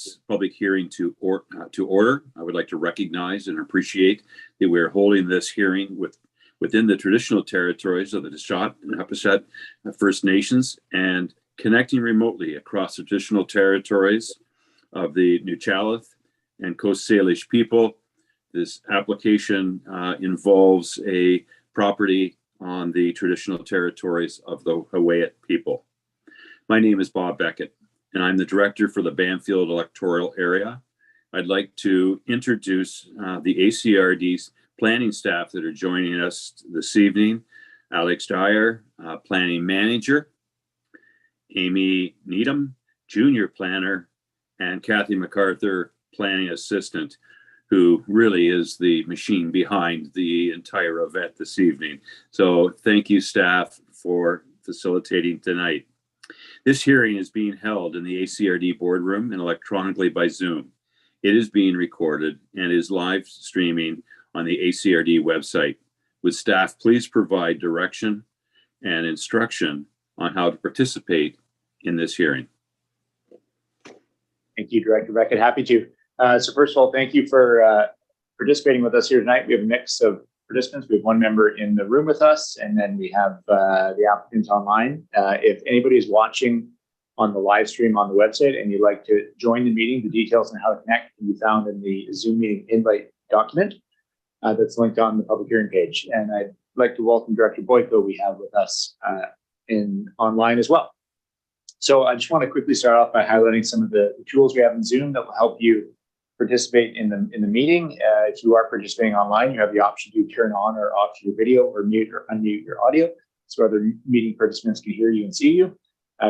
this public hearing to order. I would like to recognize and appreciate that we're holding this hearing within the traditional territories of the Deschat and Hepashet First Nations and connecting remotely across the traditional territories of the Nuchalith and Coast Salish people. This application involves a property on the traditional territories of the Hawaiian people. My name is Bob Beckett, and I'm the director for the Bamfield electoral area. I'd like to introduce the ACRD's planning staff that are joining us this evening. Alex Dyer, planning manager, Amy Needham, junior planner, and Kathy MacArthur, planning assistant, who really is the machine behind the entire event this evening. So thank you, staff, for facilitating tonight. This hearing is being held in the ACRD boardroom and electronically by Zoom. It is being recorded and is live streaming on the ACRD website. Would staff please provide direction and instruction on how to participate in this hearing? Thank you, Director Beckett. Happy to. So first of all, thank you for participating with us here tonight. We have a mix of participants. We have one member in the room with us, and then we have the applicants online. If anybody is watching on the live stream on the website and you'd like to join the meeting, the details on how to connect can be found in the Zoom meeting invite document that's linked on the public hearing page. And I'd like to welcome Director Boyko we have with us online as well. So I just want to quickly start off by highlighting some of the tools we have in Zoom that will help you participate in the meeting. If you are participating online, you have the option to turn on or off your video or mute or unmute your audio so other meeting participants can hear you and see you.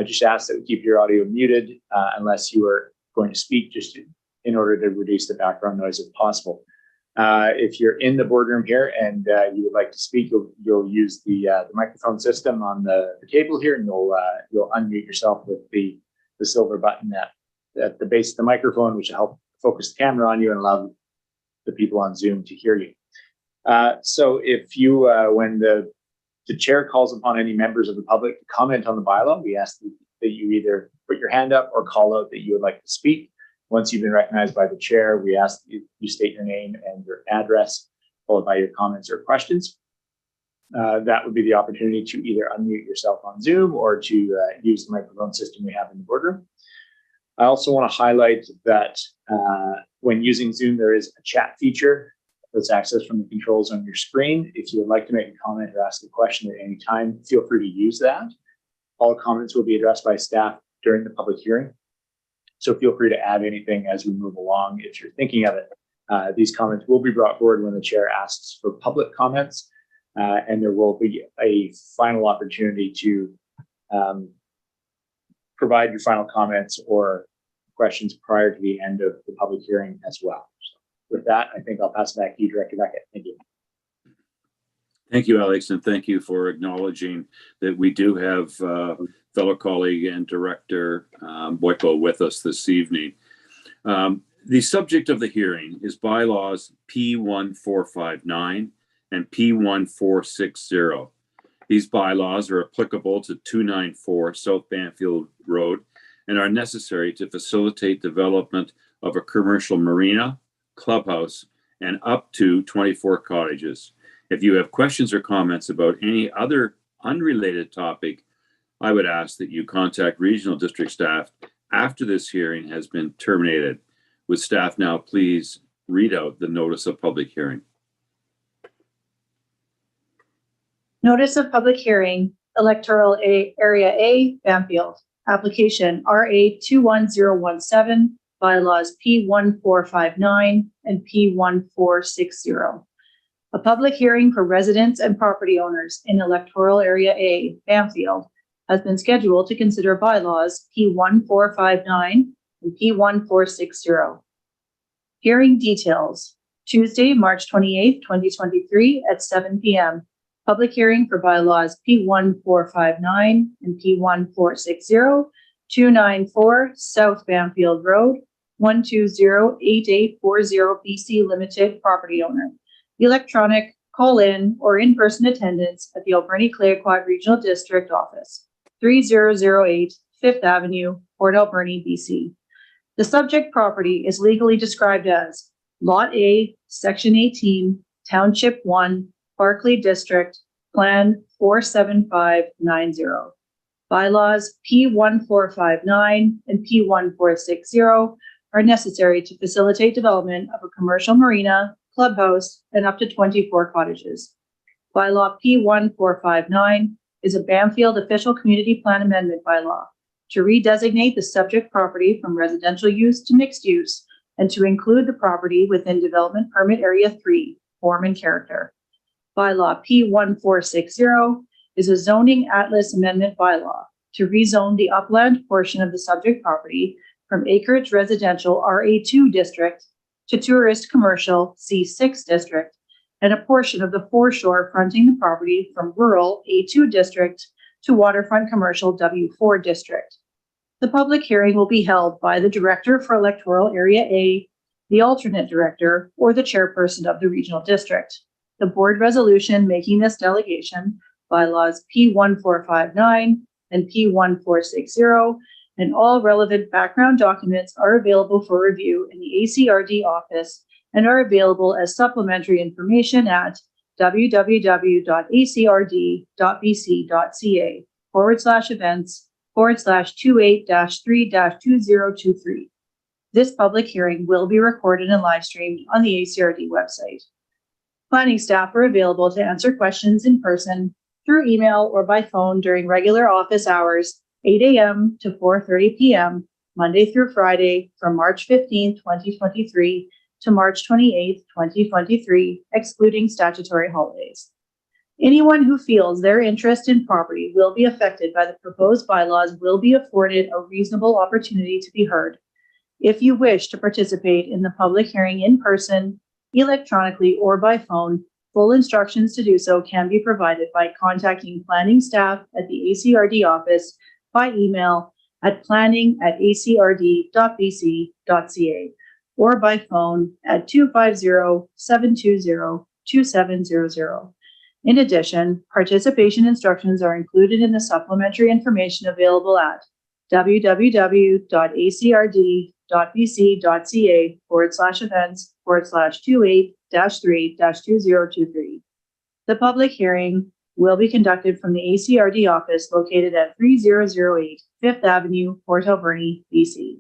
Just ask that we keep your audio muted unless you are going to speak, just in order to reduce the background noise if possible. If you're in the boardroom here and you would like to speak, you'll use the microphone system on the table here, and you'll unmute yourself with the silver button at the base of the microphone, which will help focus the camera on you and allow the people on Zoom to hear you. So if you, when the chair calls upon any members of the public to comment on the bylaw, we ask that you either put your hand up or call out that you would like to speak. Once you've been recognized by the chair, we ask that you state your name and your address, followed by your comments or questions. That would be the opportunity to either unmute yourself on Zoom or to use the microphone system we have in the boardroom. I also want to highlight that when using Zoom, there is a chat feature that's accessed from the controls on your screen. If you would like to make a comment or ask a question at any time, feel free to use that. All comments will be addressed by staff during the public hearing. So feel free to add anything as we move along if you're thinking of it. These comments will be brought forward when the chair asks for public comments, and there will be a final opportunity to provide your final comments or questions prior to the end of the public hearing as well. So with that, I think I'll pass it back to you, Director Beckett. Thank you. Thank you, Alex, and thank you for acknowledging that we do have fellow colleague and director Boyko with us this evening. The subject of the hearing is bylaws P1459 and P1460. These bylaws are applicable to 294 South Bamfield Road and are necessary to facilitate development of a commercial marina, clubhouse, and up to 24 cottages. If you have questions or comments about any other unrelated topic, I would ask that you contact regional district staff after this hearing has been terminated. Would staff now please read out the notice of public hearing? Notice of public hearing, Electoral Area A, Bamfield. Application RA 21017, bylaws P1459 and P1460. A public hearing for residents and property owners in Electoral Area A, Bamfield, has been scheduled to consider bylaws P1459 and P1460. Hearing details. Tuesday, March 28, 2023 at 7 p.m. Public hearing for bylaws P1459 and P1460, 294 South Bamfield Road, 1208840 BC Limited property owner. Electronic, call-in, or in-person attendance at the Alberni-Clayoquot Regional District Office, 3008 5th Avenue, Port Alberni, BC. The subject property is legally described as Lot A, Section 18, Township 1, Barclay District, Plan 47590. Bylaws P1459 and P1460 are necessary to facilitate development of a commercial marina, clubhouse, and up to 24 cottages. Bylaw P1459 is a Bamfield official community plan amendment bylaw to redesignate the subject property from residential use to mixed use and to include the property within Development Permit Area 3, form and character. Bylaw P1460 is a zoning atlas amendment bylaw to rezone the upland portion of the subject property from acreage residential RA2 district to tourist commercial C6 district, and a portion of the foreshore fronting the property from rural A2 district to waterfront commercial W4 district. The public hearing will be held by the Director for Electoral Area A, the alternate director, or the chairperson of the regional district. The board resolution making this delegation, bylaws P1459 and P1460, and all relevant background documents are available for review in the ACRD office and are available as supplementary information at www.acrd.bc.ca/events/28-3-2023. This public hearing will be recorded and live streamed on the ACRD website. Planning staff are available to answer questions in person, through email, or by phone during regular office hours, 8 a.m. to 4:30 p.m., Monday through Friday, from March 15, 2023 to March 28, 2023, excluding statutory holidays. Anyone who feels their interest in property will be affected by the proposed bylaws will be afforded a reasonable opportunity to be heard. If you wish to participate in the public hearing in person, electronically, or by phone, full instructions to do so can be provided by contacting planning staff at the ACRD office by email at planning@acrd.bc.ca or by phone at 250-720-2700. In addition, participation instructions are included in the supplementary information available at www.acrd.bc.ca/events/28-3-2023. The public hearing will be conducted from the ACRD office located at 3008 Fifth Avenue, Port Alberni, BC.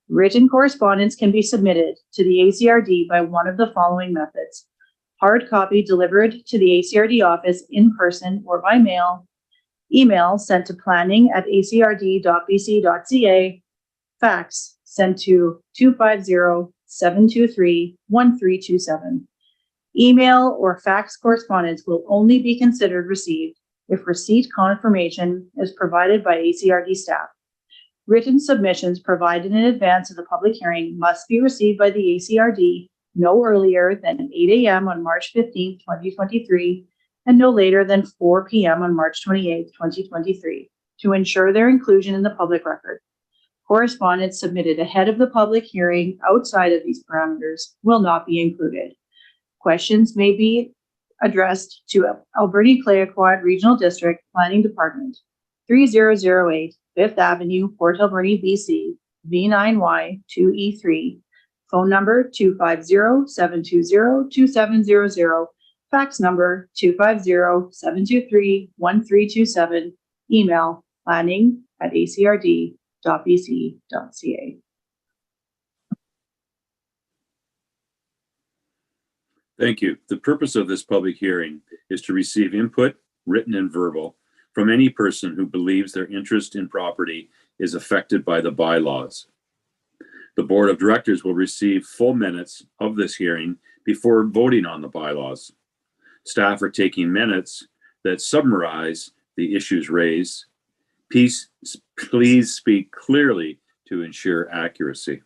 Written correspondence can be submitted to the ACRD by one of the following methods: hard copy delivered to the ACRD office in person or by mail, email sent to planning@acrd.bc.ca, fax sent to 250-723-1327. Email or fax correspondence will only be considered received if receipt confirmation is provided by ACRD staff. Written submissions provided in advance of the public hearing must be received by the ACRD no earlier than 8 a.m. on March 15, 2023, and no later than 4 p.m. on March 28, 2023, to ensure their inclusion in the public record. Correspondence submitted ahead of the public hearing outside of these parameters will not be included. Questions may be addressed to Alberni Clayoquot Regional District Planning Department, 3008 Fifth Avenue, Port Alberni, BC, V9Y2E3, phone number 250-720-2700, fax number 250-723-1327, email planning@acrd.bc.ca. Thank you. The purpose of this public hearing is to receive input, written and verbal, from any person who believes their interest in property is affected by the bylaws. The Board of Directors will receive full minutes of this hearing before voting on the bylaws. Staff are taking minutes that summarize the issues raised. Please speak clearly to ensure accuracy.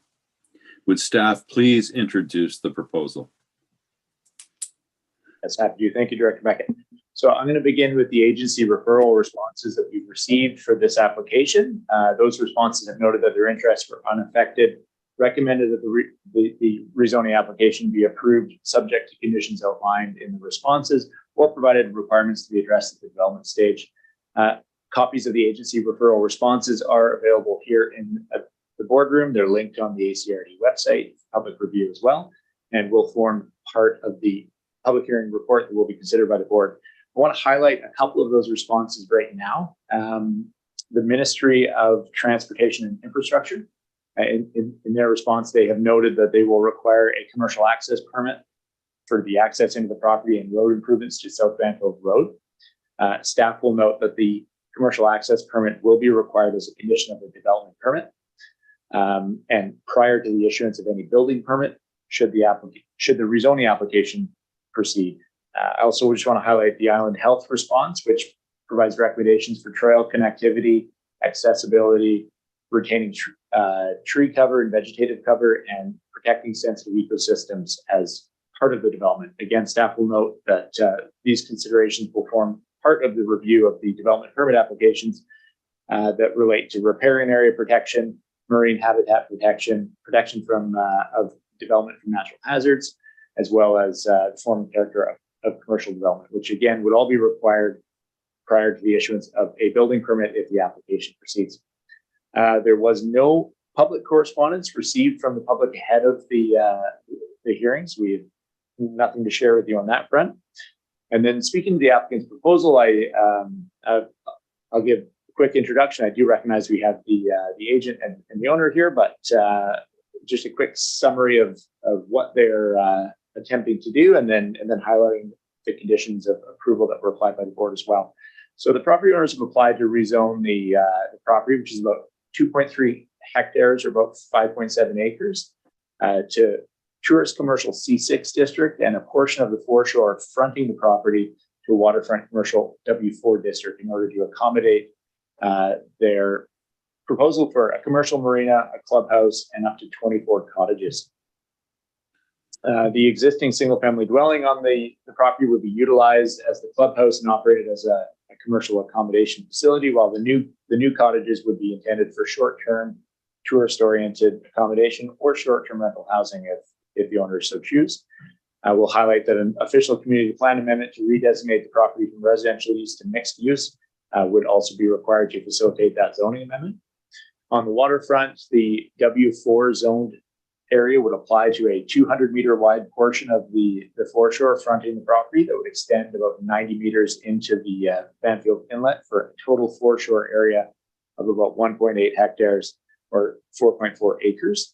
Would staff please introduce the proposal? That's happy to. Thank you, Director Beckett. So I'm going to begin with the agency referral responses that we've received for this application. Those responses have noted that their interests were unaffected, recommended that the rezoning application be approved subject to conditions outlined in the responses, or provided requirements to be addressed at the development stage. Copies of the agency referral responses are available here in the boardroom. They're linked on the ACRD website, public review as well, and will form part of the public hearing report that will be considered by the board. I want to highlight a couple of those responses right now. The Ministry of Transportation and Infrastructure, in their response, they have noted that they will require a commercial access permit for the access into the property and road improvements to South Bamfield Road. Staff will note that the commercial access permit will be required as a condition of the development permit. And prior to the issuance of any building permit, should the rezoning application proceed. I also just want to highlight the Island Health response, which provides recommendations for trail connectivity, accessibility, retaining tree cover and vegetative cover, and protecting sensitive ecosystems as part of the development. Again, staff will note that these considerations will form part of the review of the development permit applications that relate to riparian area protection, marine habitat protection, protection from of development from natural hazards, as well as the form and character of commercial development, which again would all be required prior to the issuance of a building permit if the application proceeds. There was no public correspondence received from the public ahead of the hearings. We have nothing to share with you on that front. And then speaking to the applicant's proposal, I'll give a quick introduction. I do recognize we have the agent and the owner here, but just a quick summary of what they're attempting to do, and then highlighting the conditions of approval that were applied by the board as well. So the property owners have applied to rezone the property, which is about 2.3 hectares or about 5.7 acres, to tourist commercial C6 district, and a portion of the foreshore fronting the property to waterfront commercial W4 district in order to accommodate their proposal for a commercial marina, a clubhouse, and up to 24 cottages. The existing single-family dwelling on the property would be utilized as the clubhouse and operated as a commercial accommodation facility, while the new cottages would be intended for short-term tourist-oriented accommodation or short-term rental housing if the owners so choose. I will highlight that an official community plan amendment to redesignate the property from residential use to mixed use would also be required to facilitate that zoning amendment. On the waterfront, the W4 zoned area would apply to a 200-meter wide portion of the foreshore fronting the property that would extend about 90 meters into the Bamfield Inlet for a total foreshore area of about 1.8 hectares or 4.4 acres.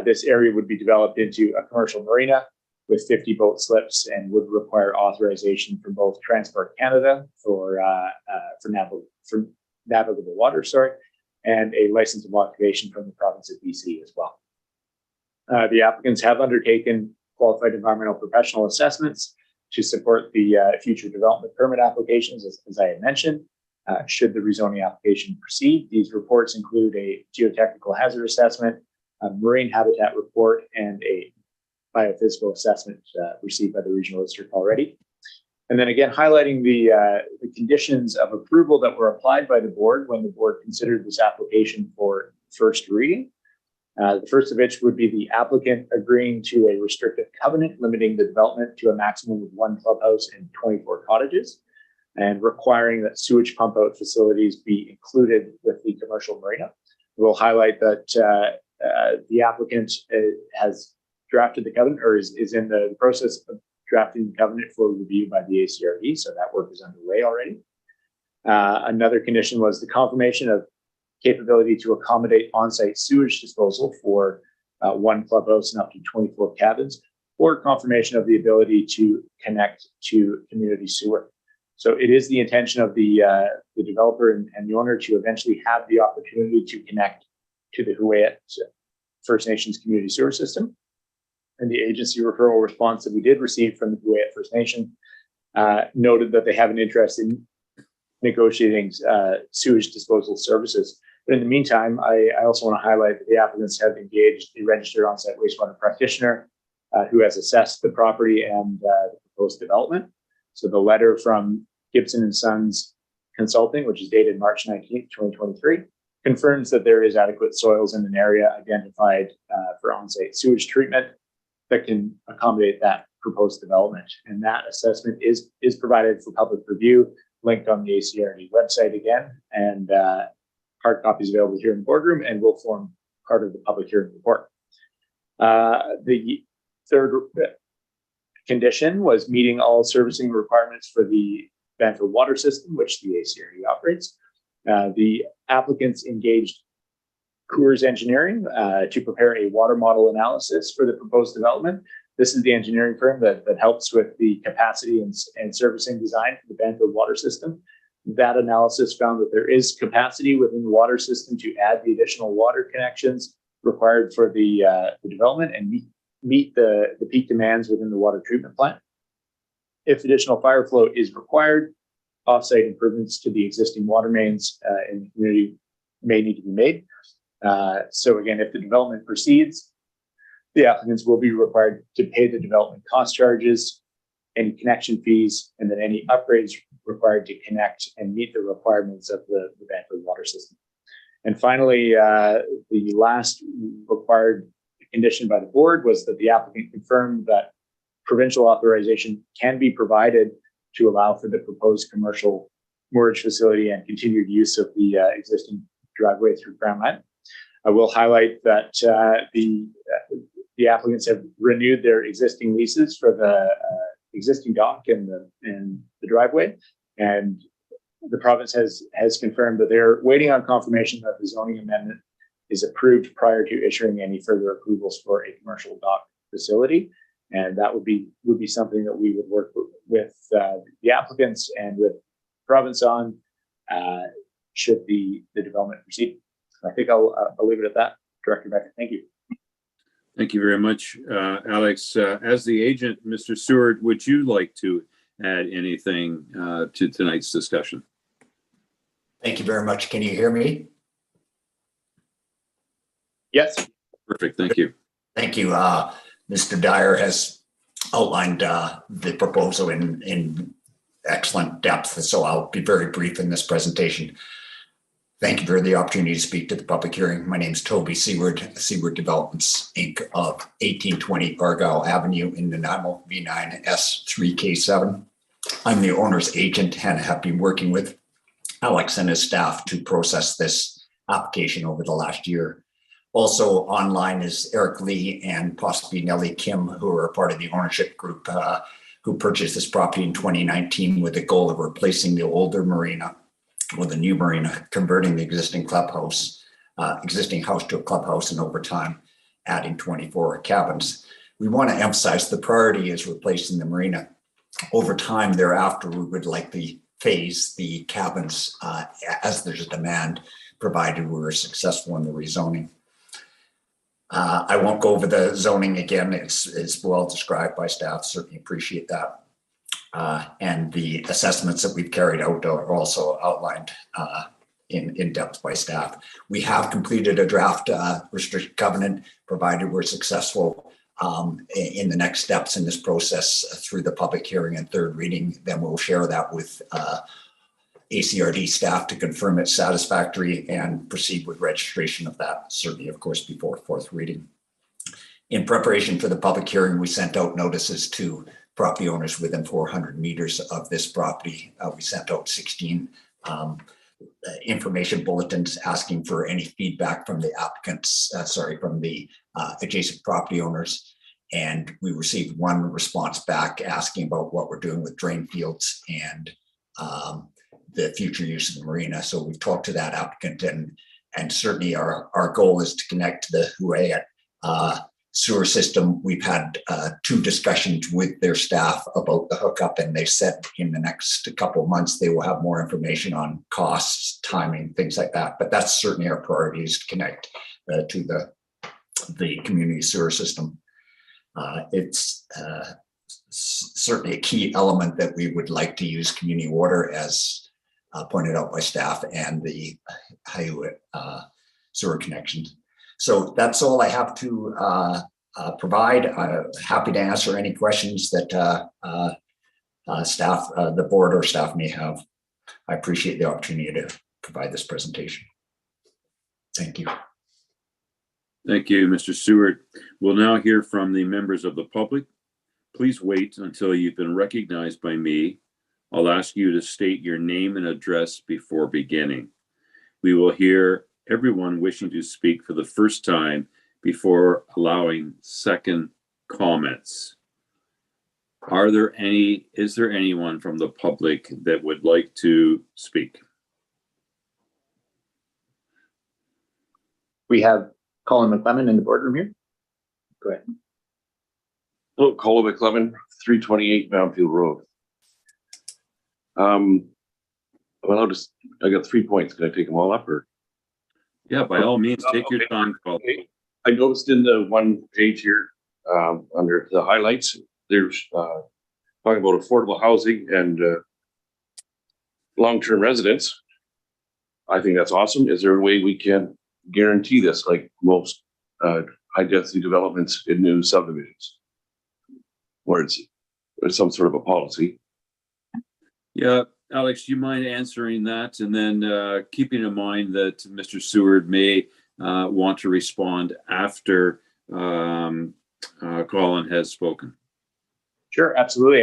This area would be developed into a commercial marina with 50 boat slips and would require authorization from both Transport Canada for navigable water, and a license of occupation from the province of BC as well. The applicants have undertaken qualified environmental professional assessments to support the future development permit applications, as I had mentioned. Should the rezoning application proceed, these reports include a geotechnical hazard assessment, a marine habitat report, and a biophysical assessment received by the regional district already. And then again, highlighting the conditions of approval that were applied by the board when the board considered this application for first reading. The first of which would be the applicant agreeing to a restrictive covenant limiting the development to a maximum of 1 clubhouse and 24 cottages, and requiring that sewage pump out facilities be included with the commercial marina. We'll highlight that the applicant has drafted the covenant, or is in the process of drafting the covenant for review by the ACRD, so that work is underway already. Another condition was the confirmation of capability to accommodate on-site sewage disposal for 1 clubhouse and up to 24 cabins, or confirmation of the ability to connect to community sewer. So it is the intention of the developer and the owner to eventually have the opportunity to connect to the Huu-ay-aht First Nations community sewer system. And the agency referral response that we did receive from the Huu-ay-aht First Nation noted that they have an interest in negotiating sewage disposal services. But in the meantime, I also want to highlight that the applicants have engaged a registered on-site wastewater practitioner who has assessed the property and the proposed development. So the letter from Gibson and Sons Consulting, which is dated March 19th, 2023, confirms that there is adequate soils in an area identified for on-site sewage treatment that can accommodate that proposed development. And that assessment is provided for public review, linked on the ACRD website again, and hard copies available here in the boardroom, and will form part of the public hearing report. The third condition was meeting all servicing requirements for the Bamfield water system, which the ACRE operates. The applicants engaged Coors Engineering to prepare a water model analysis for the proposed development. This is the engineering firm that helps with the capacity and servicing design for the Bamfield water system. That analysis found that there is capacity within the water system to add the additional water connections required for the development and meet the peak demands within the water treatment plant. If additional fire flow is required, offsite improvements to the existing water mains in the community may need to be made. So again, if the development proceeds, the applicants will be required to pay the development cost charges, any connection fees, and then any upgrades required to connect and meet the requirements of the Bamfield water system. And finally, the last required condition by the board was that the applicant confirmed that provincial authorization can be provided to allow for the proposed commercial moorage facility and continued use of the existing driveway through Crown Land. I will highlight that the applicants have renewed their existing leases for the existing dock and the driveway, and the province has confirmed that they're waiting on confirmation that the zoning amendment is approved prior to issuing any further approvals for a commercial dock facility, and that would be something that we would work with the applicants and with province on should the development proceed. I think I'll leave it at that. Director Becker, thank you. Thank you very much, Alex. As the agent, Mr. Seward, would you like to add anything to tonight's discussion? Thank you very much. Can you hear me? Yes. Perfect. Thank you. Thank you. Mr. Dyer has outlined the proposal in excellent depth, so I'll be very brief in this presentation. Thank you for the opportunity to speak to the public hearing. My name is Toby Seward, Seward Developments, Inc. of 1820 Argyle Avenue in Nanaimo, V9 S3K7. I'm the owner's agent and have been working with Alex and his staff to process this application over the last year. Also online is Eric Lee and possibly Nellie Kim, who are a part of the ownership group who purchased this property in 2019 with the goal of replacing the older marina with a new marina, converting the existing house to a clubhouse, and over time adding 24 cabins. We want to emphasize the priority is replacing the marina. Over time thereafter, we would likely phase the cabins as there's a demand, provided we're successful in the rezoning. I won't go over the zoning again. It's well described by staff. Certainly appreciate that. And the assessments that we've carried out are also outlined in depth by staff. We have completed a draft restricted covenant, provided we're successful in the next steps in this process through the public hearing and third reading. Then we'll share that with ACRD staff to confirm it's satisfactory and proceed with registration of that, certainly, of course, before fourth reading. In preparation for the public hearing, we sent out notices to property owners within 400 meters of this property. We sent out 16 information bulletins asking for any feedback from the applicants, from the adjacent property owners. And we received one response back asking about what we're doing with drain fields and the future use of the marina. So we've talked to that applicant, and certainly our goal is to connect to the Huay sewer system. We've had 2 discussions with their staff about the hookup, and they said in the next couple of months they will have more information on costs, timing, things like that. But that's certainly our priority, is to connect to the community sewer system. It's certainly a key element that we would like to use community water, as pointed out by staff, and the Huay sewer connections. So that's all I have to provide. I'm happy to answer any questions that staff, the board or staff may have. I appreciate the opportunity to provide this presentation. Thank you. Thank you, Mr. Seward. We'll now hear from the members of the public. Please wait until you've been recognized by me. I'll ask you to state your name and address before beginning. We will hear everyone wishing to speak for the first time before allowing second comments. Is there anyone from the public that would like to speak? We have Colin McLeod in the boardroom here. Go ahead. Oh, Colin McLeod, 328 Bamfield Road. Well, I got 3 points. Can I take them all up or? Yeah, by all means, take your Okay. time, Colin. Okay. I noticed in the one page here, under the highlights, there's talking about affordable housing and long-term residents. I think that's awesome. Is there a way we can guarantee this, like most high-density developments in new subdivisions, where it's some sort of a policy? Yeah, Alex, do you mind answering that? And then keeping in mind that Mr. Seward may want to respond after Colin has spoken. Sure, absolutely.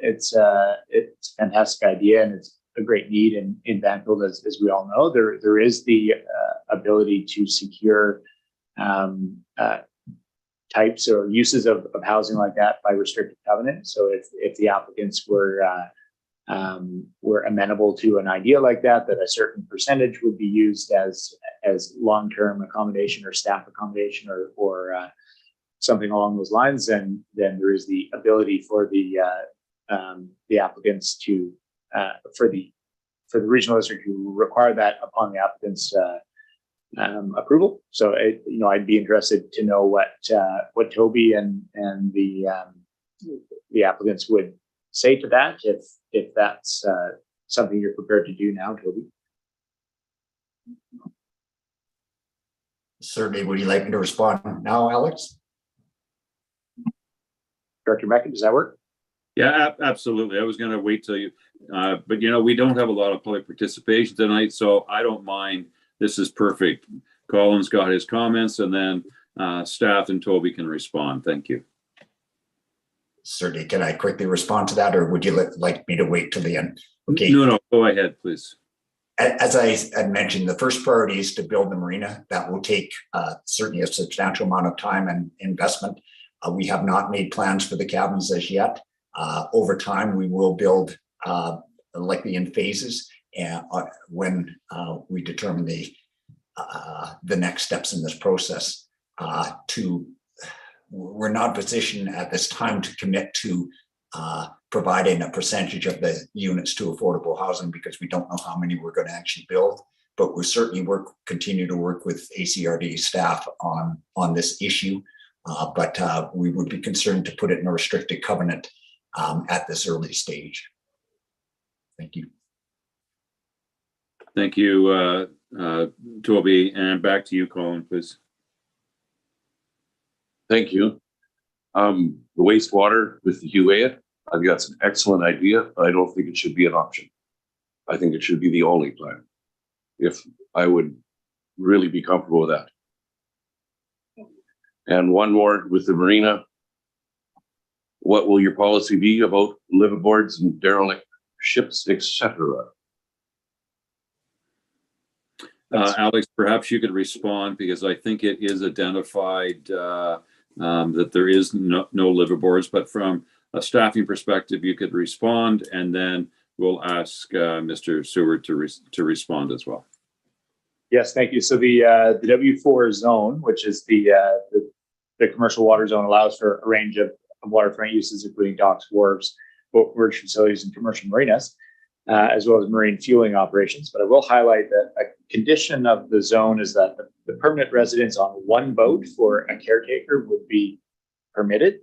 It's a fantastic idea, and it's a great need in Bamfield, as we all know. There is the ability to secure types or uses of housing like that by restricted covenant. So if the applicants were amenable to an idea like that, that a certain percentage would be used as long-term accommodation or staff accommodation or something along those lines, then there is the ability for the applicants to for the regional district to require that upon the applicant's approval. So I'd be interested to know what Toby and the applicants would say to that, if that's something you're prepared to do now, Toby. Certainly. Would you like me to respond now, Alex? Director Mecca, does that work? Yeah, absolutely. I was going to wait till you, but we don't have a lot of public participation tonight, so I don't mind. This is perfect. Colin's got his comments, and then staff and Toby can respond. Thank you. Certainly. Can I quickly respond to that, or would you like me to wait till the end? Okay. No, go ahead, please. As I had mentioned, the first priority is to build the marina. That will take certainly a substantial amount of time and investment. We have not made plans for the cabins as yet. Over time, we will build likely in phases, and when we determine the next steps in this process. We're not in a position at this time to commit to providing a percentage of the units to affordable housing because we don't know how many we're going to actually build. But we certainly continue to work with ACRD staff on this issue. But we would be concerned to put it in a restricted covenant at this early stage. Thank you. Thank you, Toby. And back to you, Colin, please. Thank you. The wastewater with the UA, I think that's an excellent idea, but I don't think it should be an option. I think it should be the only plan. If I would really be comfortable with that. And one more with the marina. What will your policy be about liveaboards and derelict ships, etc.? Alex, perhaps you could respond because I think it is identified that there is no liveaboards, but from a staffing perspective, you could respond, and then we'll ask Mr. Seward to respond as well. Yes, thank you. So the W4 zone, which is the commercial water zone, allows for a range of waterfront uses, including docks, wharves, boat merchant facilities, and commercial marinas, as well as marine fueling operations. But I will highlight that a condition of the zone is that the permanent residence on one boat for a caretaker would be permitted,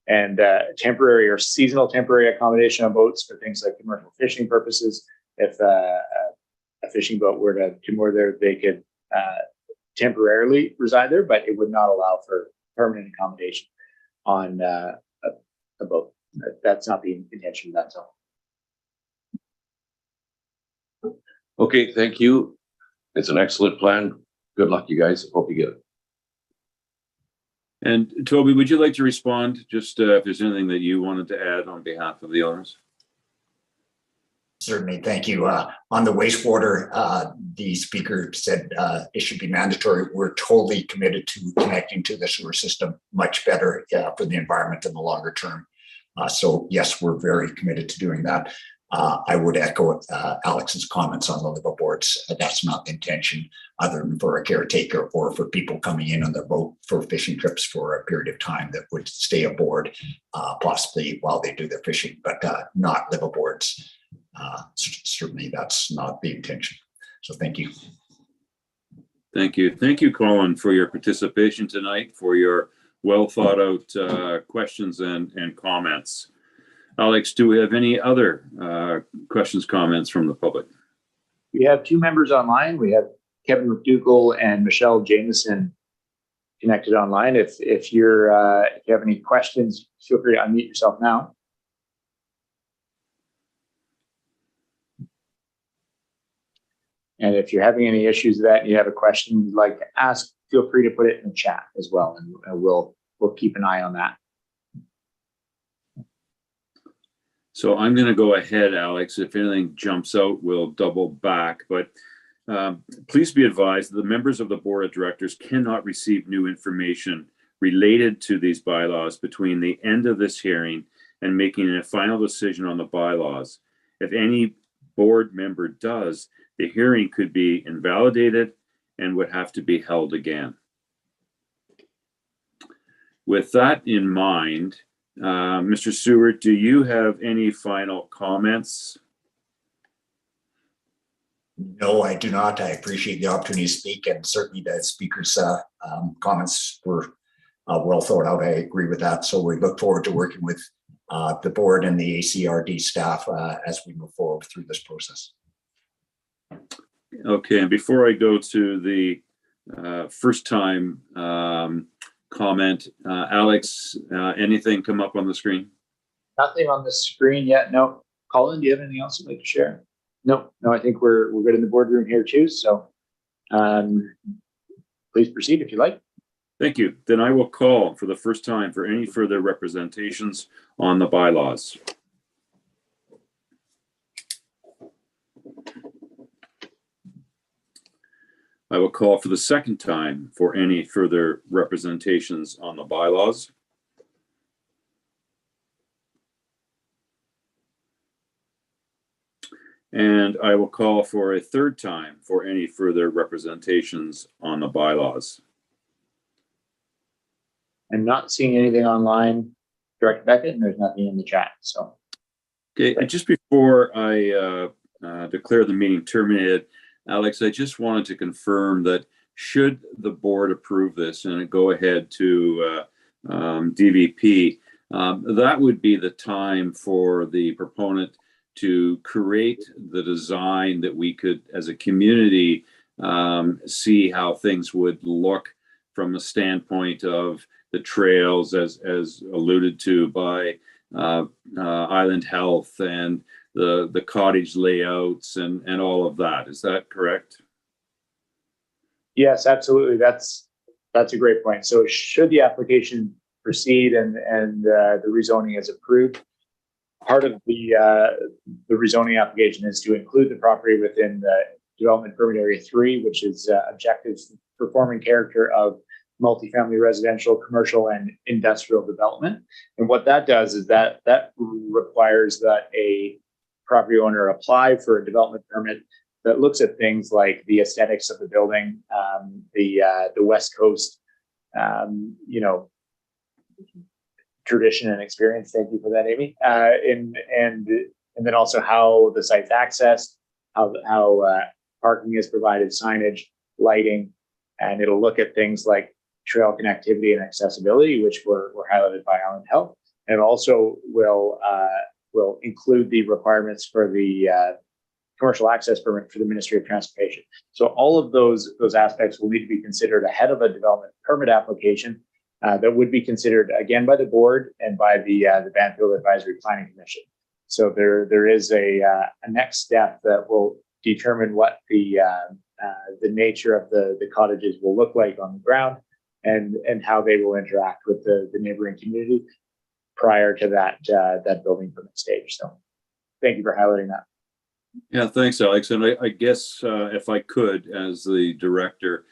and temporary or seasonal temporary accommodation on boats for things like commercial fishing purposes. If a fishing boat were to moor there, they could temporarily reside there, but it would not allow for permanent accommodation on a boat. That's not the intention. That's all. Okay, thank you. It's an excellent plan. Good luck, you guys. Hope you get it. And Toby, would you like to respond? Just if there's anything that you wanted to add on behalf of the owners? Certainly, thank you. On the wastewater, the speaker said it should be mandatory. We're totally committed to connecting to the sewer system much better for the environment in the longer term. So yes, we're very committed to doing that. I would echo Alex's comments on the livable boards. That's not the intention, other than for a caretaker or for people coming in on their boat for fishing trips for a period of time that would stay aboard, possibly while they do their fishing, but not livable boards. Certainly, that's not the intention. So thank you. Thank you. Thank you, Colin, for your participation tonight, for your well thought out questions and comments. Alex, do we have any other questions, comments from the public? We have two members online. We have Kevin McDougall and Michelle Jameson connected online. If you have any questions, feel free to unmute yourself now. And if you're having any issues with that and you have a question you'd like to ask, feel free to put it in the chat as well, and we'll keep an eye on that. So I'm going to go ahead, Alex. If anything jumps out, we'll double back. But please be advised that the members of the board of directors cannot receive new information related to these bylaws between the end of this hearing and making a final decision on the bylaws. If any board member does, the hearing could be invalidated and would have to be held again. With that in mind, Mr. Seward, do you have any final comments? No, I do not. I appreciate the opportunity to speak, and certainly the speaker's comments were well thought out. I agree with that. So we look forward to working with the board and the ACRD staff as we move forward through this process. Okay, and before I go to the first time comment, Alex, anything come up on the screen? Nothing on the screen yet. No. Colin, do you have anything else you'd like to share? No, I think we're good in the boardroom here too. So please proceed if you like. Thank you. Then I will call for the first time for any further representations on the bylaws. I will call for the second time for any further representations on the bylaws. And I will call for a third time for any further representations on the bylaws. I'm not seeing anything online, Director Beckett, and there's nothing in the chat. So, okay, and just before I declare the meeting terminated, Alex, I just wanted to confirm that should the board approve this and go ahead to DVP, that would be the time for the proponent to create the design that we could, as a community, see how things would look from the standpoint of the trails, as alluded to by Island Health, and the cottage layouts and all of that. Is that correct? yes, absolutely. That's a great point. So should the application proceed and the rezoning is approved, part of the rezoning application is to include the property within the development permit area 3, which is objectives, performing character of multifamily residential, commercial, and industrial development. And what that does is that requires that a property owner apply for a development permit that looks at things like the aesthetics of the building, the West Coast, tradition and experience. Thank you for that, Amy. And then also how the site's accessed, how parking is provided, signage, lighting, and it'll look at things like trail connectivity and accessibility, which were highlighted by Island Health. And it also will include the requirements for the commercial access permit for the Ministry of Transportation. So all of those aspects will need to be considered ahead of a development permit application that would be considered again by the board and by the Bamfield Advisory Planning Commission. So there is a next step that will determine what the nature of the cottages will look like on the ground, and how they will interact with the neighboring community prior to that building permit stage. So thank you for highlighting that. Yeah, thanks, Alex. And I guess if I could, as the director,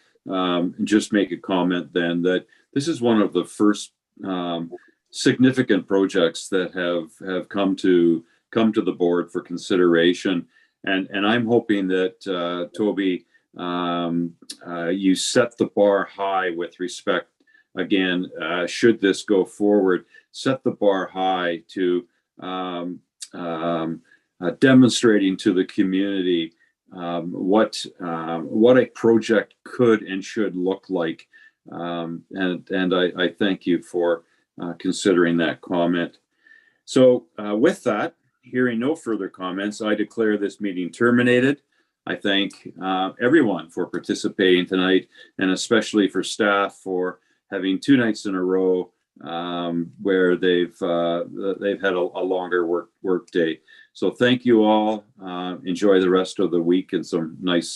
just make a comment then that this is one of the first significant projects that have come to the board for consideration, and I'm hoping that Toby, you set the bar high with respect. Again, should this go forward, set the bar high to demonstrating to the community what a project could and should look like. And I thank you for considering that comment. So with that, hearing no further comments, I declare this meeting terminated. I thank everyone for participating tonight, and especially for staff for having 2 nights in a row where they've had a longer work day. So thank you all. Enjoy the rest of the week and some nice